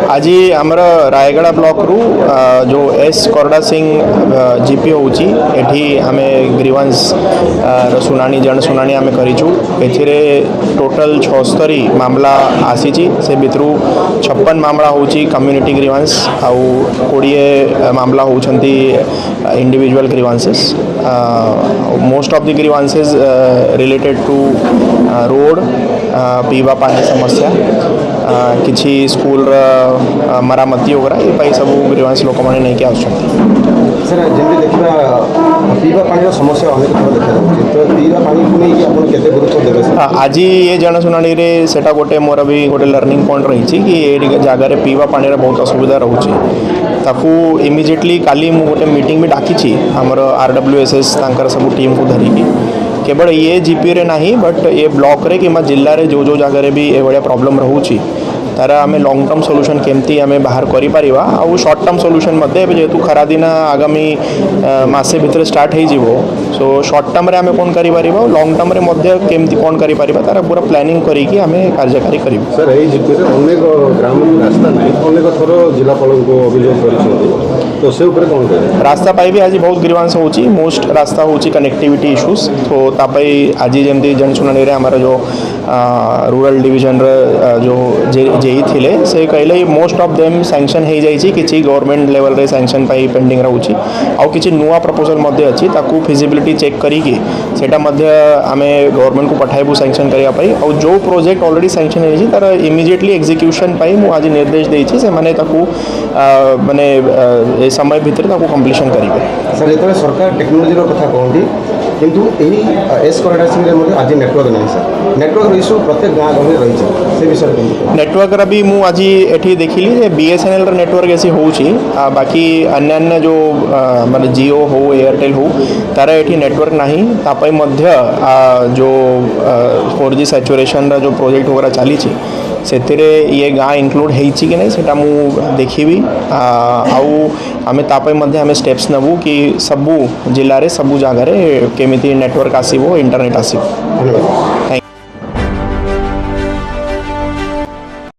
आज आमर रायगड़ा ब्लॉक रु जो एस करड़ा सिंह जीपी होची एठी आमे ग्रीवांस सुनानी जन सुनानी आमे करिचु एथिरे टोटल 76 मामला आसीची से भितरु 56 मामला होची कम्युनिटी ग्रीवांस आउ 20 मामला होचंती individual grievances most of the grievances related to road पीवा पानी समस्या किसी स्कूल मरामती वगैरह ये सब ग्रीवांस लोक मैंने नहीं क्या सर जमी देखा पीवा पानी समस्या अनेक थर देखा तो पीवा पानी को नहीं आप केते गुरुत्व देबे सर आज ये जनशुनानी रे सेटा गोटे मोर भी गोटे लर्निंग पॉइंट रही कि ये जगार पीवा पानी बहुत असुविधा रोचे ताकू इमिजिएटली काली मु गोटे मीटिंग भी डाकी आमर RWSS सब टीम को धरिकी केवल ये जीपी रे नहीं बट ये ब्लॉक रे कि जिले में जो जगार भी ये प्रॉब्लम रोचे तार आम लॉन्ग टर्म सोल्यूशन केमती आम बाहर करें आउ शॉर्ट टर्म सोल्यूशन जेहेतु खरा दिन आगामी मासे भितर स्टार्ट हो सो शॉर्ट टर्म आम कौन कर लॉन्ग टर्म केमती कौन कर तार पूरा प्लानिंग करके आम कार्यकारी करूँ सर अनेक ग्राम रास्ता नहीं अनेक थर जिलापाल को अभियोग कर तो से ऊपर कौन करें रास्ता पाई भी आज बहुत ग्रीवांस होची मोस्ट रास्ता होची कनेक्टिविटी इश्यूज तो तापाई आज जमती जनशुनानी रे आमर जो रूरल डिविजन जो जेई थिले से कहले मोस्ट ऑफ देम सैंक्शन हो जाइए किसी गवर्नमेंट लेवल रे सैंक्शन पाई पेंडिंग रोची आउ किसी नुआ प्रपोजल मध्य अच्छी ताकू फिजिबिलिटी चेक करिकी सेटा मध्य आमे गवर्नमेंट को पठाइबू सैंक्शन करिया पाई और जो प्रोजेक्ट ऑलरेडी सैंक्शन होइछि तार इमिडिएटली एग्जीक्यूशन पाई मु आज निर्देश देछि से माने ताकू माने ए समय भीतर ताकू कंप्लीशन करिवे सर जेतले सरकार टेक्नोलॉजी रो कथा कहंती किंतु एही एस करड़ा सिंह रे मध्ये आज नेटवर्क नहीं सर नेटवर्क इशू प्रत्येक गाँव गहली रही से विषय नेटवर्क भी मु आज एठी देखिली जे BSNL र नेटवर्क ऐसी होची बाकी अन्य जो माने जियो हो एयरटेल हो तार एठी नेटवर्क नहीं तापई मध्य जो 4G सैचुरेशन जो प्रोजेक्ट वगैरह चली से ये गाँ इनक्लूड होइछि कि नहीं सेटा मु देखिबी आउ आमे तापई मध्य आमे स्टेप्स नबू कि सबू जिले में सबू जगह केमिति नेटवर्क आसीबो इंटरनेट आसीबो।